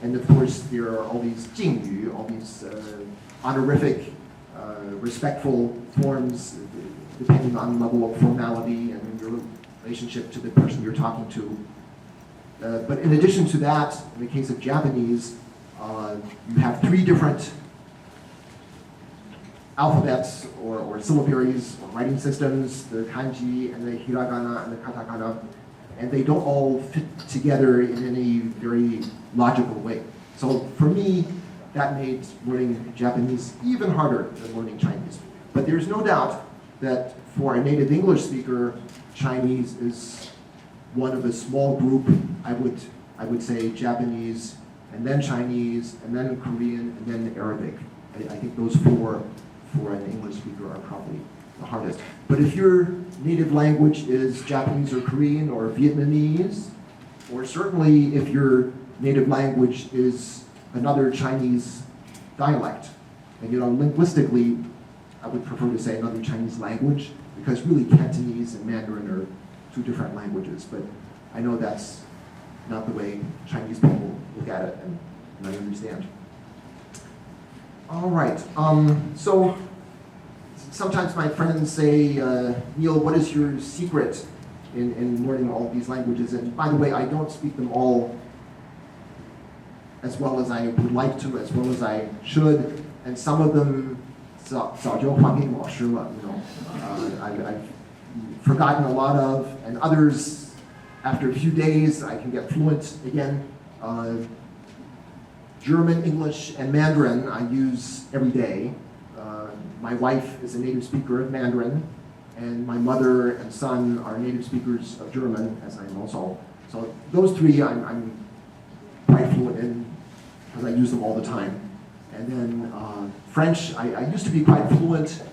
And of course, there are all these 敬语, all these honorific, respectful forms, depending on the level of formality and your relationship to the person you're talking to. But in addition to that, in the case of Japanese, you have 3 different alphabets or syllabaries or writing systems, the kanji and the hiragana and the katakana, and they don't all fit together in any very logical way. So for me, that made learning Japanese even harder than learning Chinese. But there's no doubt that for a native English speaker, Chinese is one of a small group. I would say Japanese, and then Chinese, and then Korean, and then Arabic. I think those 4 for an English speaker are probably the hardest. But if your native language is Japanese or Korean or Vietnamese, or certainly if your native language is another Chinese dialect, and linguistically, I would prefer to say another Chinese language, because really Cantonese and Mandarin are 2 different languages, but I know that's not the way Chinese people look at it, and I understand. All right, so sometimes my friends say, Neil, what is your secret in learning all these languages? And by the way, I don't speak them all as well as I would like to, as well as I should, and some of them, 早就还给老师了, I've forgotten a lot of, and others, after a few days, I can get fluent again. German, English, and Mandarin I use every day. My wife is a native speaker of Mandarin, and my mother and son are native speakers of German, as I am also. So those 3 I'm quite fluent in, because I use them all the time. And then French, I used to be quite fluent,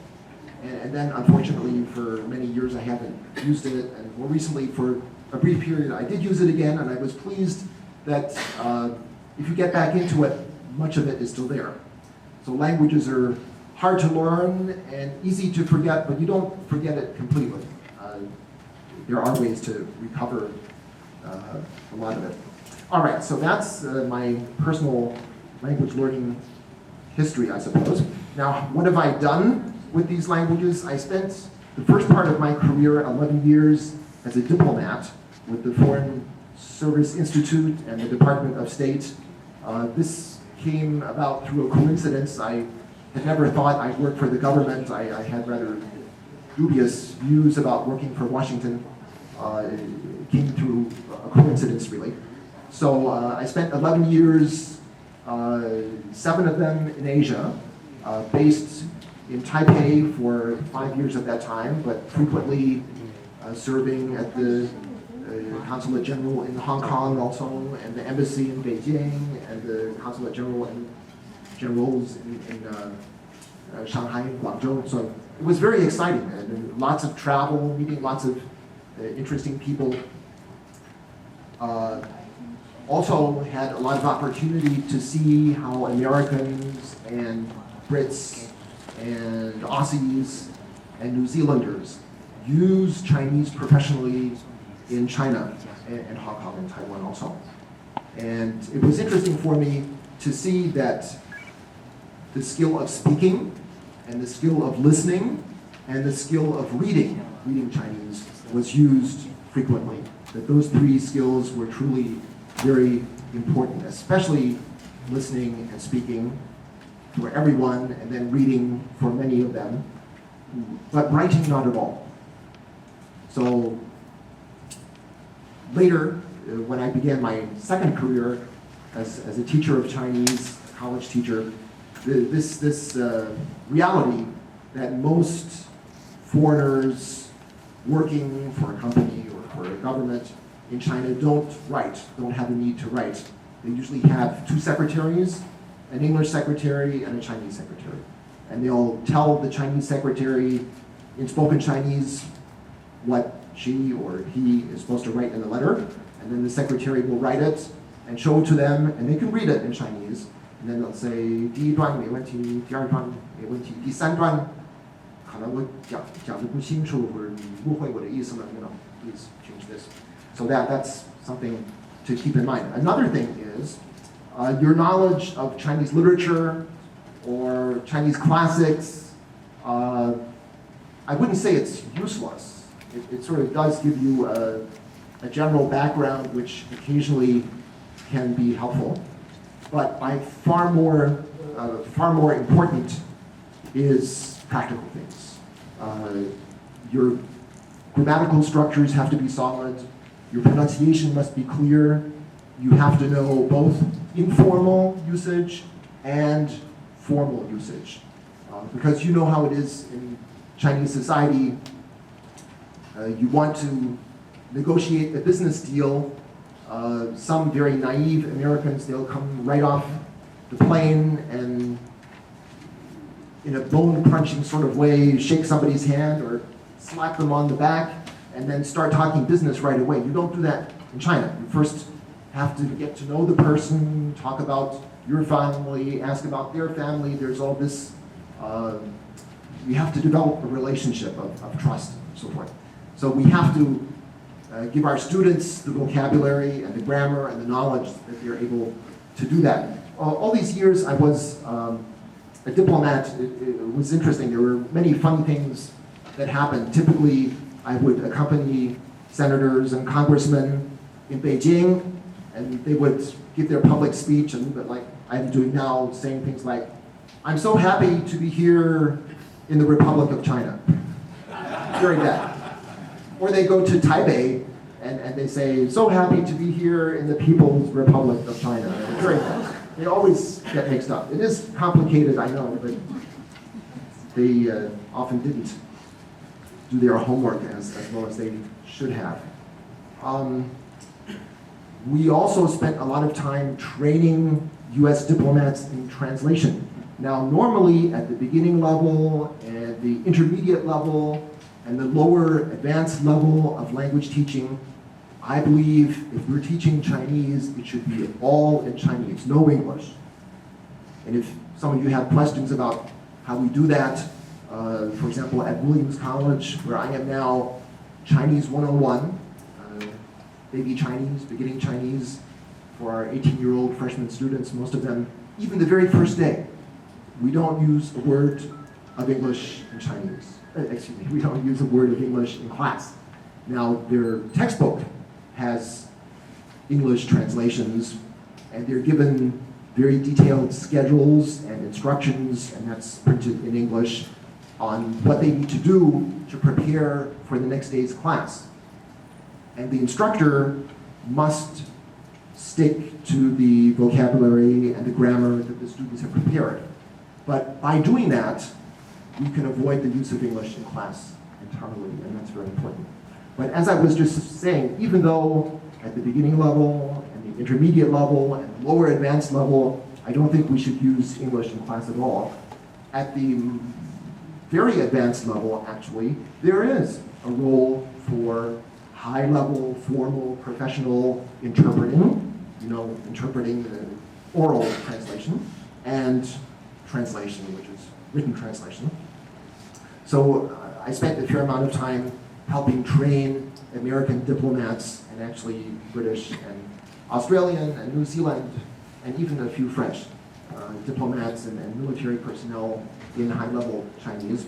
and then unfortunately for many years I haven't used it, and more recently for a brief period I did use it again, and I was pleased that if you get back into it, much of it is still there. So languages are hard to learn and easy to forget, but you don't forget it completely. There are ways to recover a lot of it. All right, so that's my personal language learning history, I suppose. Now, what have I done with these languages? I spent the first part of my career, 11 years, as a diplomat with the Foreign Service Institute and the Department of State. This came about through a coincidence. I had never thought I'd work for the government. I had rather dubious views about working for Washington. It came through a coincidence, really. So I spent 11 years, 7 of them in Asia, based in Taipei for 5 years at that time, but frequently serving at the Consulate General in Hong Kong also, and the embassy in Beijing, and the Consulate General and Generals in Shanghai and Guangzhou. So it was very exciting, and lots of travel, meeting lots of interesting people. Also had a lot of opportunity to see how Americans and Brits and Aussies and New Zealanders use Chinese professionally in China and Hong Kong and Taiwan also. And it was interesting for me to see that the skill of speaking and the skill of listening and the skill of reading Chinese was used frequently. That those 3 skills were truly very important, especially listening and speaking for everyone, and then reading for many of them, but writing not at all. So later, when I began my second career as a teacher of Chinese, a college teacher, this reality that most foreigners working for a company or for a government in China don't have a need to write. They usually have 2 secretaries, an English secretary and a Chinese secretary. And they'll tell the Chinese secretary in spoken Chinese what she or he is supposed to write in the letter, and then the secretary will write it and show it to them, and they can read it in Chinese. And then they'll say, 第一段没问题，第二段没问题，第三段可能我讲得不清楚，或者你误会我的意思了, please change this. So that's something to keep in mind. Another thing is, Your knowledge of Chinese literature or Chinese classics, I wouldn't say it's useless. It sort of does give you a general background which occasionally can be helpful. But by far more important is practical things. Your grammatical structures have to be solid. Your pronunciation must be clear. You have to know both informal usage and formal usage. Because you know how it is in Chinese society. You want to negotiate a business deal. Some very naive Americans, they'll come right off the plane and in a bone-crunching sort of way, shake somebody's hand or slap them on the back and then start talking business right away. You don't do that in China. You first have to get to know the person, talk about your family, ask about their family. There's all this, you have to develop a relationship of trust and so forth. So we have to give our students the vocabulary and the grammar and the knowledge that they're able to do that. All these years I was a diplomat. It was interesting. There were many funny things that happened. Typically, I would accompany senators and congressmen in Beijing, and they would give their public speech, and like I'm doing now, saying things like, "I'm so happy to be here in the Republic of China," during that. Or they go to Taipei, and they say, "So happy to be here in the People's Republic of China," during that. They always get mixed up. It is complicated, I know, but they often didn't do their homework as well as they should have. We also spent a lot of time training US diplomats in translation. Now, normally at the beginning level and the intermediate level and the lower advanced level of language teaching, I believe if we're teaching Chinese, it should be all in Chinese, no English. And if some of you have questions about how we do that, for example, at Williams College, where I am now, Chinese 101, baby Chinese, beginning Chinese, for our 18-year-old freshman students, most of them, even the very first day, we don't use a word of English in Chinese. Excuse me, we don't use a word of English in class. Now, their textbook has English translations, and they're given very detailed schedules and instructions, and that's printed in English, on what they need to do to prepare for the next day's class. And the instructor must stick to the vocabulary and the grammar that the students have prepared. But by doing that, we can avoid the use of English in class entirely, and that's very important. But as I was just saying, even though at the beginning level and the intermediate level and the lower advanced level, I don't think we should use English in class at all. At the very advanced level, actually, there is a role for high-level, formal, professional interpreting, interpreting the oral translation, and translation, which is written translation. So I spent a fair amount of time helping train American diplomats, and actually British and Australian and New Zealand, and even a few French diplomats and military personnel in high-level Chinese.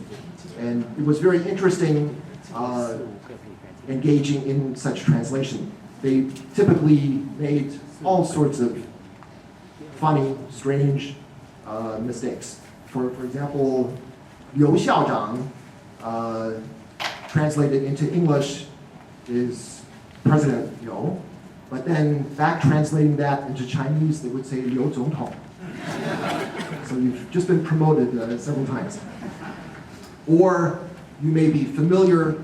And it was very interesting engaging in such translation. They typically made all sorts of funny, strange mistakes. For example, Liu Xiaozhang, translated into English, is President Liu, but then back translating that into Chinese, they would say Liu Zongtong. So you've just been promoted several times. Or you may be familiar,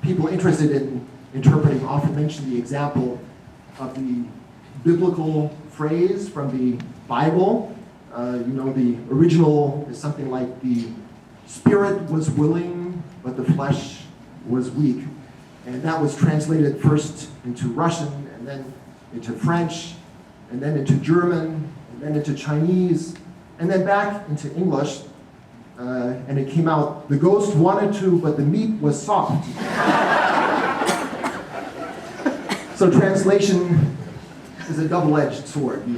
people interested in interpreting often mention the example of the biblical phrase from the Bible. The original is something like the spirit was willing, but the flesh was weak. And that was translated first into Russian, and then into French, and then into German, and then into Chinese, and then back into English. And it came out, the ghost wanted to, but the meat was soft. So translation is a double-edged sword. You